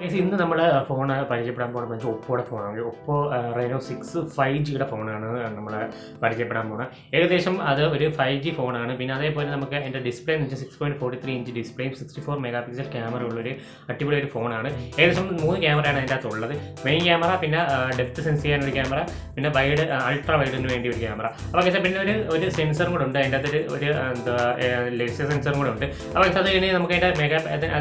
ഇന്ന് നമ്മൾ ഫോൺ പരിചയപ്പെടാൻ പോകുന്നത് ഒപ്പോയുടെ ഫോണാണ്. ഒപ്പോ റെനോ 6 5Gയുടെ ഫോണാണ് നമ്മൾ പരിചയപ്പെടാൻ പോകുന്നത്. ഏകദേശം അത് ഒരു 5G ഫോണാണ്. പിന്നെ അതേപോലെ നമുക്ക് അതിൻ്റെ ഡിസ്പ്ലേ എന്ന് വെച്ചാൽ 6.43 ഇഞ്ച് ഡിസ്പ്ലേയും 64 മെഗാ പിക്സൽ ക്യാമറ ഉള്ളൊരു അടിപൊളി ഒരു ഫോണാണ്. ഏകദേശം 3 ക്യാമറയാണ് അതിൻ്റെ അകത്തുള്ളത്. മെയിൻ ക്യാമറ, പിന്നെ ഡെപ്ത് സെൻസ് ചെയ്യാനൊരു ക്യാമറ, പിന്നെ വൈഡ് അൾട്രാ വൈഡിന് വേണ്ടി ഒരു ക്യാമറ. അപ്പോൾ പിന്നെ ഒരു സെൻസറും കൂടെ ഉണ്ട് അതിൻ്റെ അകത്തൊരു എന്താ ലേസർ സെൻസറും കൂടെ ഉണ്ട്. അപ്പോൾ അത് കഴിഞ്ഞ് നമുക്ക്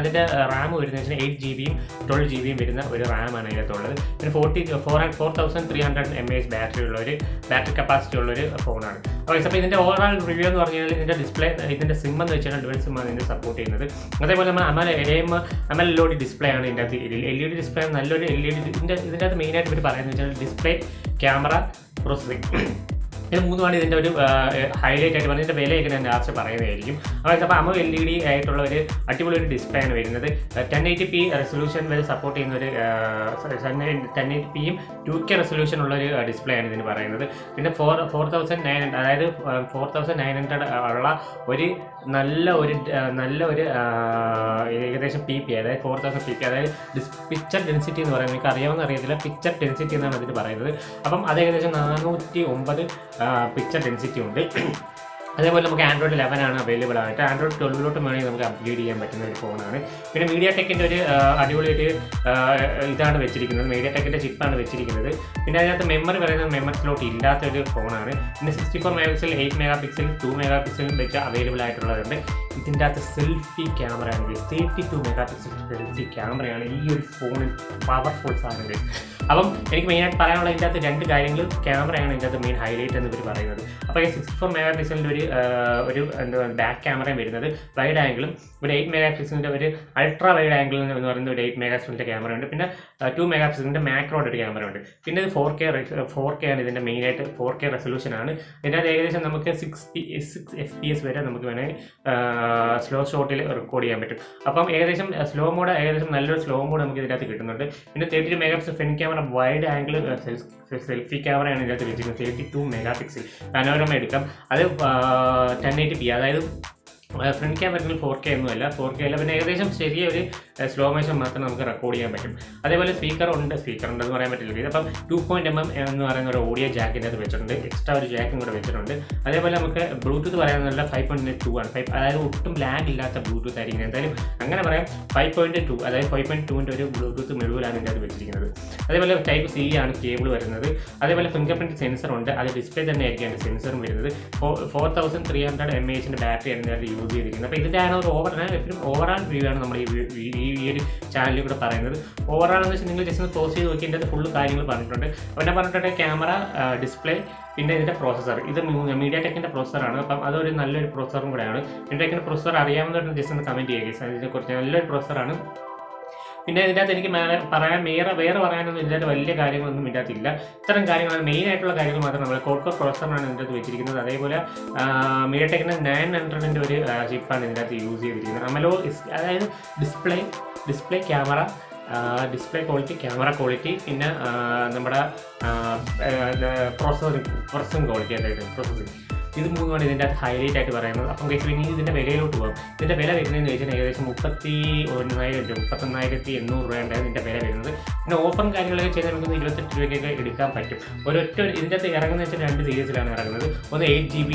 അതിൻ്റെ റാം വരുന്നത് വെച്ചാൽ 8GB 12GB വരുന്ന ഒരു റാമാണ് അതിനകത്തുള്ളത്. പിന്നെ 4300 mAh ബാറ്ററി കപ്പാസിറ്റി ഉള്ളൊരു ഫോണാണ്. ഓക്കെ, അപ്പോൾ ഇതിൻ്റെ ഓവറോൾ റിവ്യൂ എന്ന് പറഞ്ഞാൽ ഇതിൻ്റെ ഡിസ്പ്ലേ, ഇതിൻ്റെ സിം എന്ന് വെച്ചാൽ ഡുവൽ സിമ്മാണ് ഇതിൻ്റെ സപ്പോർട്ട് ചെയ്യുന്നത്. അതേപോലെ നമ്മൾ AMOLED ഡിസ്പ്ലേ ആണ് ഇതിൻ്റെ അകത്ത്. LED ഡിസ്പ്ലേ നല്ലൊരു LED. ഇതിൻ്റെ അകത്ത് മെയിനായിട്ട് ഇവർ പറയുന്നത് വെച്ചാൽ ഡിസ്പ്ലേ, ക്യാമറ, പ്രോസസ്സിംഗ്, ഇത് മൂന്നുമാണ് ഇതിൻ്റെ ഒരു ഹൈലൈറ്റ് ആയിട്ട് പറഞ്ഞത്. ഇതിൻ്റെ വിലയൊക്കെ ഞാൻ ലാസ്റ്റ് പറയുന്നതായിരിക്കും. അപ്പോൾ AMOLED ആയിട്ടുള്ള ഒരു അടിപൊളി ഒരു ഡിസ്പ്ലേ ആണ് വരുന്നത്. 1080p റെസൊല്യൂഷൻ വരെ സപ്പോർട്ട് ചെയ്യുന്ന ഒരു 1080pയും 2K റെസൊല്യൂഷൻ ഉള്ള ഒരു ഡിസ്പ്ലേ ആണ് ഇതിന് പറയുന്നത്. പിന്നെ 4900 അതായത് 4900 ഉള്ള ഒരു നല്ല ഒരു ഏകദേശം PP, അതായത് 4000 PP, അതായത് പിക്ചർ ഡെൻസിറ്റി എന്ന് പറയുന്നത് എനിക്ക് അറിയാമെന്ന് അറിയത്തില്ല. പിക്ചർ ഡെൻസിറ്റി എന്നാണ് അതിന് പറയുന്നത്. അപ്പം അത് ഏകദേശം 409 പിക്ചർ ഡെൻസിറ്റി ഉണ്ട്. അതേപോലെ നമുക്ക് ആൻഡ്രോയിഡ് 11 ആണ് അവൈലബിൾ ആയിട്ട്. ആൻഡ്രോയിഡ് 12 വേണമെങ്കിൽ നമുക്ക് അപ്ഗ്രേഡ് ചെയ്യാൻ പറ്റുന്ന ഒരു ഫോണാണ്. പിന്നെ MediaTekൻ്റെ ഒരു അടിപൊളി ഒരു ഇതാണ് വെച്ചിരിക്കുന്നത്. MediaTekൻ്റെ ചിപ്പാണ് വെച്ചിരിക്കുന്നത്. പിന്നെ അതിനകത്ത് മെമ്മറി പറയുന്നത് മെമ്മറി സ്ലോട്ട് ഇല്ലാത്ത ഒരു ഫോണാണ്. പിന്നെ 64 മെഗാപിക്സൽ, 8 മെഗാപിക്സൽ, 2 മെഗാപിക്സലും വെച്ച് അവൈലബിൾ ആയിട്ടുള്ളതുണ്ട്. ഇതിൻ്റെ അകത്ത് സെൽഫി ക്യാമറ ആണെങ്കിൽ 32 മെഗാപിക്സൽ സെൽഫി ക്യാമറയാണ് ഈ ഒരു ഫോണിൽ പവർഫുൾ സാധനങ്ങൾ. അപ്പം എനിക്ക് മെയിനായിട്ട് പറയാനുള്ള ഇതിൻ്റെ അകത്ത് 2 കാര്യങ്ങൾ. ക്യാമറയാണ് ഇതിൻ്റെ അകത്ത് മെയിൻ ഹൈലൈറ്റ് എന്ന് ഇവർ പറയുന്നത്. അപ്പോൾ ഈ 64 മെഗാപിക്സലിൻ്റെ ഒരു എന്താ ബാക്ക് ക്യാമറയും വരുന്നത്, വൈഡ് ആംഗിളും. ഒരു 8 മെഗാപിക്സലിൻ്റെ ഒരു അൾട്രാ വൈഡ് ആംഗിൾ എന്ന് പറയുന്ന ഒരു 8 മെഗാപിക്സലിൻ്റെ ക്യാമറ ഉണ്ട്. പിന്നെ 2 മെഗാപിക്സലിൻ്റെ മാക്രോയുടെ ഒരു ക്യാമറ ഉണ്ട്. പിന്നെ ഇത് 4K ആണ് ഇതിൻ്റെ മെയിനായിട്ട്. 4K റെസൊല്യൂഷനാണ്. ഇതിൻ്റെ അത് ഏകദേശം നമുക്ക് 6 FPS വരെ നമുക്ക് വേണമെങ്കിൽ സ്ലോ ഷോട്ടിൽ റെക്കോർഡ് ചെയ്യാൻ പറ്റും. അപ്പം ഏകദേശം ഏകദേശം നല്ലൊരു സ്ലോ മോഡ് നമുക്ക് ഇതിനകത്ത് കിട്ടുന്നുണ്ട്. പിന്നെ 32 megapixel front camera, wide angle selfie ക്യാമറയാണ് ഇതിനകത്ത് വെച്ചിരിക്കുന്നത്. 32 മെഗാപിക്സൽ പനോരമ എടുക്കാം. അത് 1080p, അതായത് ഫ്രണ്ട് ക്യാമറയിൽ 4K ഒന്നുമല്ല, 4K അല്ല. പിന്നെ ഏകദേശം ചെറിയൊരു സ്ലോ മോഷൻ മാത്രം നമുക്ക് റെക്കോർഡ് ചെയ്യാൻ പറ്റും. അതേപോലെ സ്പീക്കർ ഉണ്ടെന്ന് പറയാൻ പറ്റില്ല. ഇതപ്പം 2.mm എന്ന് പറയുന്ന ഒരു ഓഡിയോ ജാക്കിൻ്റെ അത് വെച്ചിട്ടുണ്ട്. എക്സ്ട്രാ ഒരു ജാക്കും കൂടെ വെച്ചിട്ടുണ്ട്. അതേപോലെ നമുക്ക് ബ്ലൂടൂത്ത് പറയാനുള്ള 5.2 ആണ്. അതായത് ഒട്ടും ലാഗ് ഇല്ലാത്ത ബ്ലൂടൂത്ത് ആയിരിക്കും. എന്തായാലും അങ്ങനെ പറയാം. 5.2, അതായത് 5.2ൻ്റെ ഒരു ബ്ലൂടൂത്ത് മെഴുവിലാണ് ഇതിൻ്റെ അത് വെച്ചിരിക്കുന്നത്. അതേപോലെ Type C ആണ് കേബിൾ വരുന്നത്. അതേപോലെ ഫിംഗർ പ്രിൻറ്റ് സെൻസർ ഉണ്ട്. അത് ഡിസ്പ്ലേ തന്നെ ആയിരിക്കും അതിൻ്റെ സെൻസറും വരുന്നത്. 4300 mAh ബാറ്ററി ആണ് യൂസ് ചെയ്തിരിക്കുന്നത്. അപ്പോൾ ഇതിൻ്റെ ഒരു ഓവറാൾ റിവ്യൂ ആണ് നമ്മൾ ഈ ഒരു ചാനലിൽ കൂടെ പറയുന്നത്. ഓവറാൾ എന്ന് വെച്ചാൽ നിങ്ങൾ ജസ്റ്റ് ഒന്ന് ക്ലോസ് ചെയ്ത് നോക്കി ഇതിൻ്റെ ഫുള്ള് കാര്യങ്ങൾ പറഞ്ഞിട്ടുണ്ട്. പിന്നെ പറഞ്ഞിട്ടുണ്ട് ക്യാമറ, ഡിസ്പ്ലേ, പിന്നെ ഇതിൻ്റെ പ്രോസസ്സർ. ഇത് MediaTekൻ്റെ പ്രോസസ്സറാണ്. അപ്പം അതൊരു നല്ലൊരു പ്രോസസ്സറും കൂടെയാണ്. MediaTekൻ്റെ പ്രോസസ്സർ അറിയാവുന്നവർ ജസ്റ്റ് ഒന്ന് കമൻറ്റ് ചെയ്യുക. ഇതിനെക്കുറിച്ച് നല്ലൊരു പ്രോസസ്സറാണ്. പിന്നെ ഇതിൻ്റെ അകത്ത് എനിക്ക് വേറെ പറയാനൊന്നും ഇതിൻ്റെ വലിയ കാര്യങ്ങളൊന്നും ഇതിൻ്റെ അകത്തില്ല. ഇത്തരം കാര്യങ്ങളാണ് മെയിനായിട്ടുള്ള കാര്യങ്ങൾ മാത്രം. നമ്മൾ ക്വാഡ്-കോർ പ്രോസസ്സറാണ് ഇതിൻ്റെ അകത്ത് വെച്ചിരിക്കുന്നത്. അതേപോലെ MediaTekൻ്റെ 900ൻ്റെ ഒരു ചിപ്പാണ് ഇതിൻ്റെ അകത്ത് യൂസ് ചെയ്തിരിക്കുന്നത്. അതായത് display camera, display quality, camera quality, പിന്നെ നമ്മുടെ പ്രോസസ്സിംഗ് ക്വാളിറ്റി, അതായത് പ്രോസസ്സിംഗ്. ഇത് മൂന്നുമാണ് ഇതിൻ്റെ അകത്ത് ഹൈലൈറ്റ് ആയിട്ട് പറയുന്നത്. അപ്പം ഇനി ഇതിൻ്റെ വിലയിലോട്ട് പോകാം. ഇതിൻ്റെ വില വരുന്നതെന്ന് വെച്ചാൽ ഏകദേശം 31,800 രൂപയാണ് ഇതിൻ്റെ വില വരുന്നത്. പിന്നെ ഓഫറും കാര്യങ്ങളൊക്കെ ചെയ്താൽ നമുക്ക് 28 രൂപയ്ക്കൊക്കെ എടുക്കാൻ പറ്റും. ഇതിൻ്റെ അകത്ത് ഇറങ്ങുന്നത് വെച്ചാൽ 2 സീരീസിലാണ് ഇറങ്ങുന്നത്. ഒന്ന് 8GB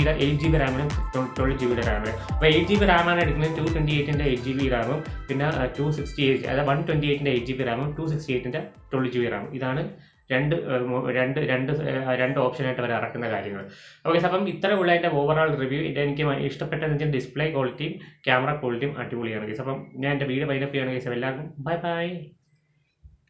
റാമിനും 12GB റാമിനും. അപ്പോൾ 8GB റാമാണ് എടുക്കുന്നത്. 228ൻ്റെ 8GB റാമും, പിന്നെ 268, അതായത് 128ൻ്റെ 8GB റാമും, 268ൻ്റെ 12GB റാമും. ഇതാണ് രണ്ട് ഓപ്ഷനായിട്ട് അവർ ഇറക്കുന്ന കാര്യങ്ങൾ. ഓക്കെ, അപ്പം ഇത്ര ഉള്ള എൻ്റെ ഓവറോൾ റിവ്യൂ. എനിക്ക് ഇഷ്ടപ്പെട്ടതെന്ന് വെച്ചാൽ ഡിസ്പ്ലേ ക്വാളിറ്റിയും ക്യാമറ ക്വാളിറ്റിയും അടിപൊളിയാണ്. അപ്പം ഞാൻ എൻ്റെ വീഡിയോ വൈൻഡപ്പ് ചെയ്യുകയാണ്. എല്ലാവർക്കും ബൈ.